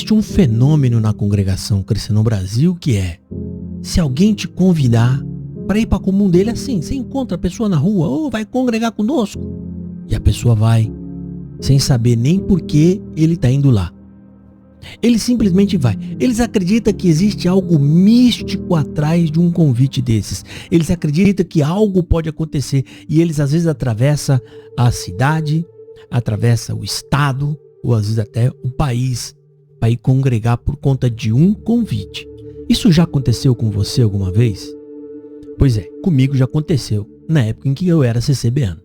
Existe um fenômeno na congregação cristã no Brasil que é: se alguém te convidar para ir para a comum dele, assim, você encontra a pessoa na rua, ou vai congregar conosco, e a pessoa vai, sem saber nem por que ele está indo lá. Ele simplesmente vai. Eles acreditam que existe algo místico atrás de um convite desses. Eles acreditam que algo pode acontecer e eles às vezes atravessam a cidade, atravessam o estado ou às vezes até o país para ir congregar por conta de um convite. Isso já aconteceu com você alguma vez? Pois é, comigo já aconteceu na época em que eu era CCBano.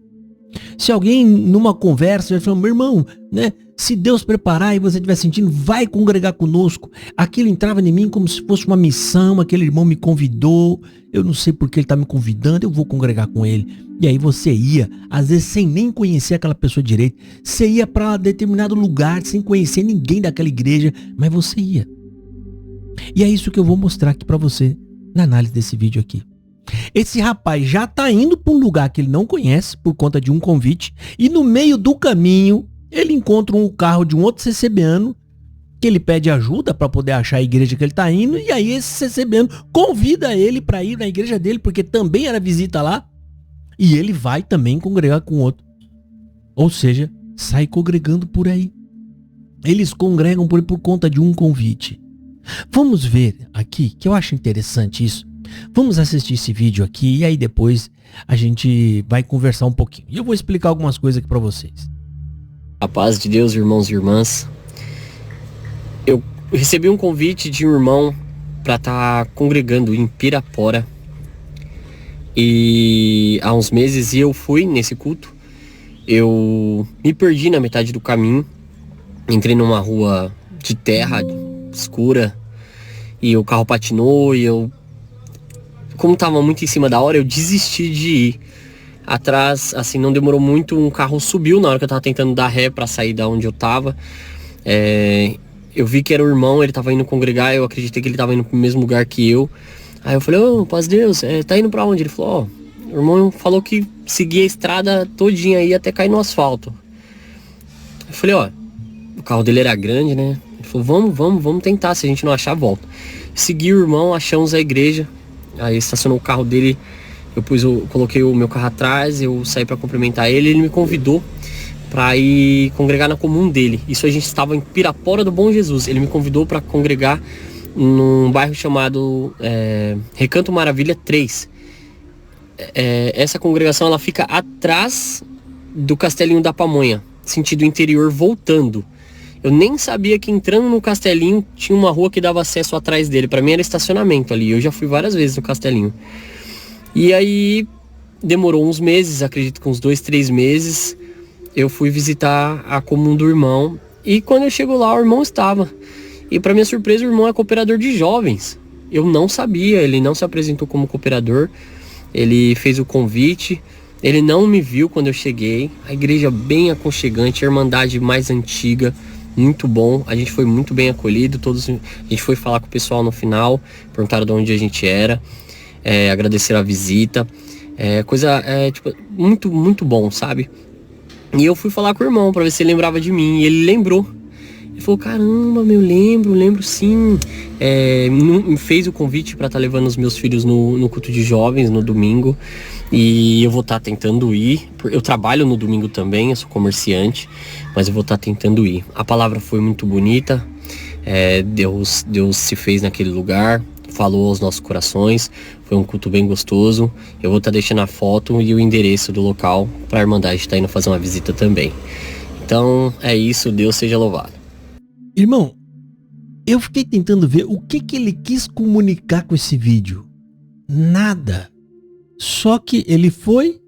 Se alguém numa conversa já falou: meu irmão, né? Se Deus preparar e você estiver sentindo, vai congregar conosco. Aquilo entrava em mim como se fosse uma missão, aquele irmão me convidou, eu não sei por que ele está me convidando, eu vou congregar com ele. E aí você ia, às vezes sem nem conhecer aquela pessoa direito, você ia para determinado lugar sem conhecer ninguém daquela igreja, mas você ia. E é isso que eu vou mostrar aqui para você na análise desse vídeo aqui. Esse rapaz já tá indo para um lugar que ele não conhece por conta de um convite, e no meio do caminho ele encontra um carro de um outro CCBano que ele pede ajuda para poder achar a igreja que ele tá indo, e aí esse CCBano convida ele para ir na igreja dele porque também era visita lá, e ele vai também congregar com outro. Ou seja, sai congregando por aí. Eles congregam por conta de um convite. Vamos ver aqui, que eu acho interessante isso. Vamos assistir esse vídeo aqui e aí depois a gente vai conversar um pouquinho. E eu vou explicar algumas coisas aqui para vocês. A paz de Deus, irmãos e irmãs. Eu recebi um convite de um irmão para estar congregando em Pirapora. E há uns meses eu fui nesse culto. Eu me perdi na metade do caminho. Entrei numa rua de terra escura e o carro patinou e eu, como tava muito em cima da hora, eu desisti de ir. Atrás, assim, não demorou muito, um carro subiu na hora que eu tava tentando dar ré pra sair da onde eu tava. Eu vi que era o irmão, ele tava indo congregar, eu acreditei que ele tava indo pro mesmo lugar que eu. Aí eu falei: ô, paz de Deus, tá indo pra onde? Ele falou: ó, o irmão falou que seguia a estrada todinha aí até cair no asfalto. Eu falei: ó, o carro dele era grande, né? Ele falou: vamos tentar, se a gente não achar, volta. Segui o irmão, achamos a igreja. Aí estacionou o carro dele, eu coloquei o meu carro atrás, eu saí para cumprimentar ele me convidou para ir congregar na comum dele. Isso a gente estava em Pirapora do Bom Jesus. Ele me convidou para congregar num bairro chamado Recanto Maravilha 3. Essa congregação ela fica atrás do Castelinho da Pamonha, sentido interior voltando. Eu nem sabia que entrando no Castelinho tinha uma rua que dava acesso atrás dele. Pra mim era estacionamento ali. Eu já fui várias vezes no Castelinho. E aí demorou uns meses, acredito que uns 2, 3 meses, eu fui visitar a comum do irmão. E quando eu chego lá, o irmão estava. E pra minha surpresa, o irmão é cooperador de jovens. Eu não sabia, ele não se apresentou como cooperador. Ele fez o convite. Ele não me viu quando eu cheguei. A igreja bem aconchegante, a irmandade mais antiga. Muito bom, a gente foi muito bem acolhido, a gente foi falar com o pessoal no final, perguntaram de onde a gente era, agradeceram a visita, tipo, muito, muito bom, sabe? E eu fui falar com o irmão pra ver se ele lembrava de mim, e ele lembrou. Ele falou: caramba, eu lembro sim. Me fez o convite pra estar levando os meus filhos no culto de jovens no domingo. E eu vou estar tentando ir. Eu trabalho no domingo também, eu sou comerciante, mas eu vou estar tentando ir. A palavra foi muito bonita. Deus se fez naquele lugar, falou aos nossos corações. Foi um culto bem gostoso. Eu vou estar deixando a foto e o endereço do local para a Irmandade estar indo fazer uma visita também. Então é isso, Deus seja louvado. Irmão, eu fiquei tentando ver o que ele quis comunicar com esse vídeo. Nada. Só que ele foi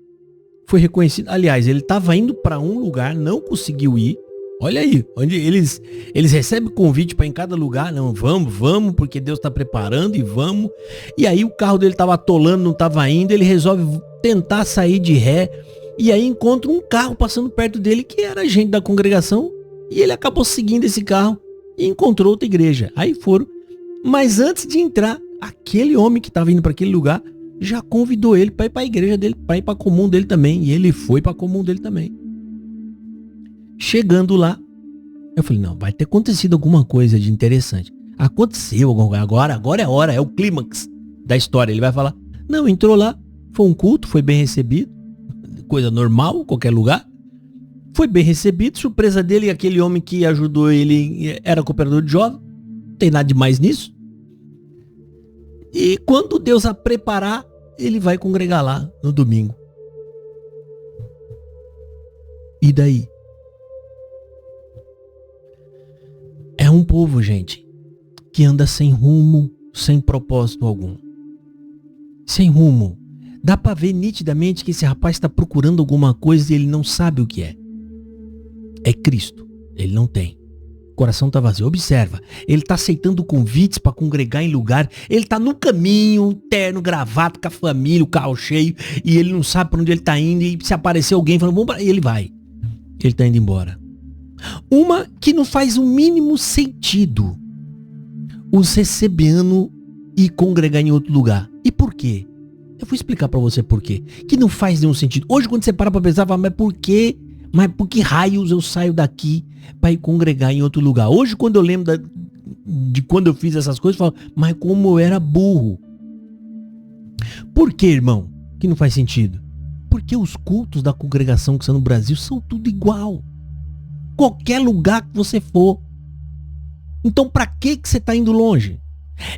reconhecido. Aliás, ele estava indo para um lugar, não conseguiu ir. Olha aí, onde eles recebem convite para em cada lugar. Não, vamos, porque Deus está preparando e vamos. E aí o carro dele estava atolando, não estava indo. Ele resolve tentar sair de ré. E aí encontra um carro passando perto dele que era gente da congregação. E ele acabou seguindo esse carro e encontrou outra igreja. Aí foram. Mas antes de entrar, aquele homem que estava indo para aquele lugar já convidou ele para ir para a igreja dele, para ir para a comum dele também. E ele foi para a comum dele também. Chegando lá, Eu falei, não, vai ter acontecido alguma coisa de interessante. Aconteceu alguma coisa, agora é a hora, é o clímax da história. Ele vai falar, não, entrou lá, foi um culto, foi bem recebido, coisa normal, qualquer lugar. Foi bem recebido, surpresa dele, aquele homem que ajudou ele era cooperador de jovem, não tem nada de mais nisso. E quando Deus a preparar, ele vai congregar lá no domingo. E daí? É um povo, gente, que anda sem rumo, sem propósito algum. Sem rumo. Dá pra ver nitidamente que esse rapaz está procurando alguma coisa e ele não sabe o que é. É Cristo. Ele não tem. O coração tá vazio. Observa. Ele tá aceitando convites para congregar em lugar. Ele tá no caminho, terno, gravata, com a família, o carro cheio. E ele não sabe para onde ele tá indo. E se aparecer alguém falando, vamos pra... ele vai. Ele tá indo embora. Uma que não faz o mínimo sentido. Os recebendo e congregar em outro lugar. E por quê? Eu vou explicar pra você por quê. Que não faz nenhum sentido. Hoje quando você para pra pensar, fala, mas por quê? Mas por que raios eu saio daqui pra ir congregar em outro lugar? Hoje quando eu lembro de quando eu fiz essas coisas, eu falo, mas como eu era burro. Por que, irmão? Que não faz sentido. Porque os cultos da congregação que são no Brasil são tudo igual. Qualquer lugar que você for. Então pra que você tá indo longe?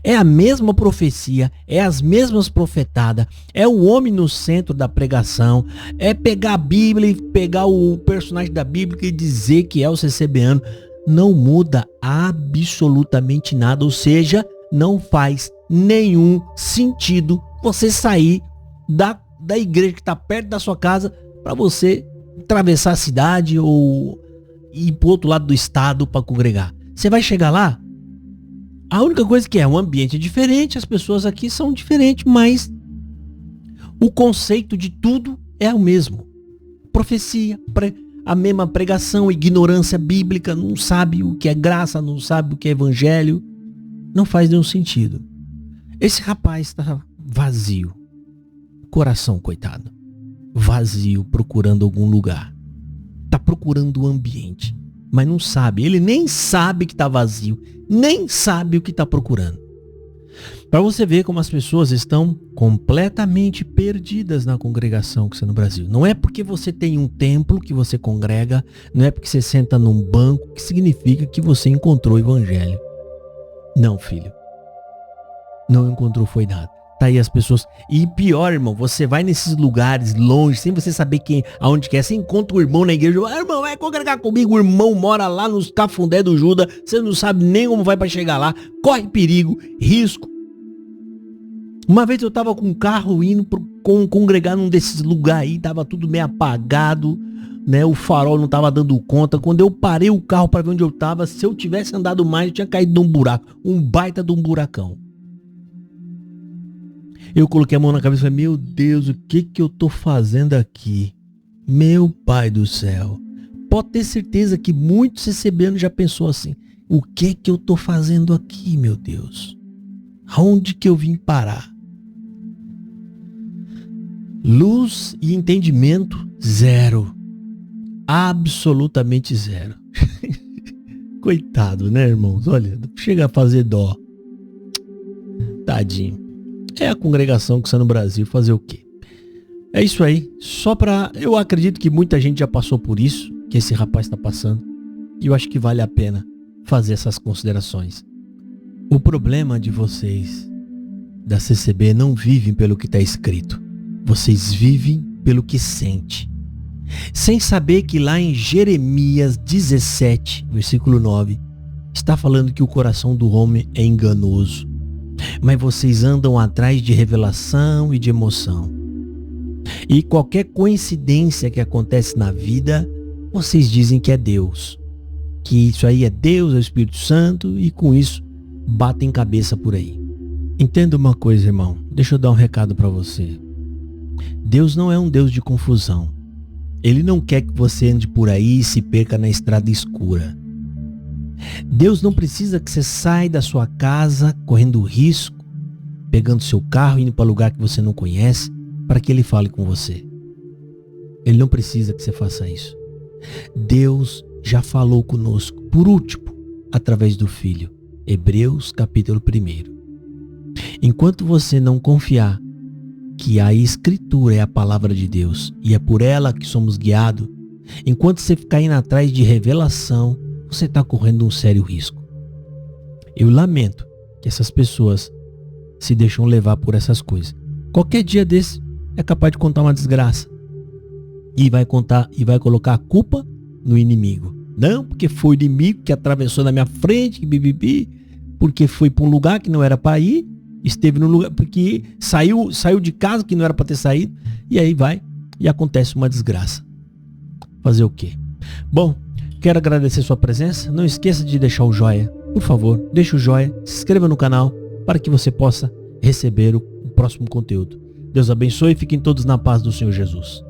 É a mesma profecia, é as mesmas profetadas, é o homem no centro da pregação, é pegar a Bíblia e pegar o personagem da Bíblia e dizer que é o CCBano. Não muda absolutamente nada, ou seja, não faz nenhum sentido você sair da igreja que está perto da sua casa para você atravessar a cidade ou ir para o outro lado do estado para congregar. Você vai chegar lá, a única coisa que é um ambiente diferente, as pessoas aqui são diferentes, mas o conceito de tudo é o mesmo. Profecia, a mesma pregação, ignorância bíblica, não sabe o que é graça, não sabe o que é evangelho. Não faz nenhum sentido. Esse rapaz está vazio. Coração, coitado. Vazio, procurando algum lugar. Está procurando o ambiente. Mas não sabe, ele nem sabe que está vazio, nem sabe o que está procurando. Para você ver como as pessoas estão completamente perdidas na congregação que está no Brasil. Não é porque você tem um templo que você congrega, não é porque você senta num banco que significa que você encontrou o evangelho. Não, filho. Não encontrou foi nada. Tá aí as pessoas. E pior, irmão, você vai nesses lugares longe, sem você saber aonde que é. Você encontra o irmão na igreja. Irmão, vai congregar comigo. O irmão mora lá nos Cafundé do Judas. Você não sabe nem como vai para chegar lá. Corre perigo, risco. Uma vez eu tava com um carro indo congregar num desses lugares aí. Tava tudo meio apagado, né? O farol não tava dando conta. Quando eu parei o carro para ver onde eu tava, se eu tivesse andado mais, eu tinha caído num buraco. Um baita de um buracão. Eu coloquei a mão na cabeça e falei, meu Deus, o que eu tô fazendo aqui? Meu pai do céu. Pode ter certeza que muitos CCBanos já pensou assim, o que eu tô fazendo aqui, meu Deus? Aonde que eu vim parar? Luz e entendimento, zero. Absolutamente zero. Coitado, né, irmãos? Olha, chega a fazer dó. Tadinho. É a congregação que está no Brasil, fazer o quê? É isso aí, eu acredito que muita gente já passou por isso, que esse rapaz está passando, e eu acho que vale a pena fazer essas considerações. O problema de vocês, da CCB, não vivem pelo que está escrito, vocês vivem pelo que sente, sem saber que lá em Jeremias 17, versículo 9, está falando que o coração do homem é enganoso. Mas vocês andam atrás de revelação e de emoção. E qualquer coincidência que acontece na vida, vocês dizem que é Deus. Que isso aí é Deus, é o Espírito Santo, e com isso batem cabeça por aí. Entenda uma coisa, irmão. Deixa eu dar um recado para você. Deus não é um Deus de confusão. Ele não quer que você ande por aí e se perca na estrada escura. Deus não precisa que você saia da sua casa correndo risco, pegando seu carro, indo para lugar que você não conhece, para que Ele fale com você. Ele não precisa que você faça isso. Deus já falou conosco, por último, através do Filho. Hebreus capítulo 1. Enquanto você não confiar que a Escritura é a palavra de Deus e é por ela que somos guiados, enquanto você ficar indo atrás de revelação, você está correndo um sério risco. Eu lamento que essas pessoas se deixam levar por essas coisas. Qualquer dia desse é capaz de contar uma desgraça e vai colocar a culpa no inimigo. Não, porque foi o inimigo que atravessou na minha frente, porque foi para um lugar que não era para ir, esteve no lugar porque saiu de casa que não era para ter saído, e aí vai e acontece uma desgraça. Fazer o quê? Bom, quero agradecer sua presença. Não esqueça de deixar o joinha, por favor, deixe o joinha, se inscreva no canal para que você possa receber o próximo conteúdo. Deus abençoe e fiquem todos na paz do Senhor Jesus.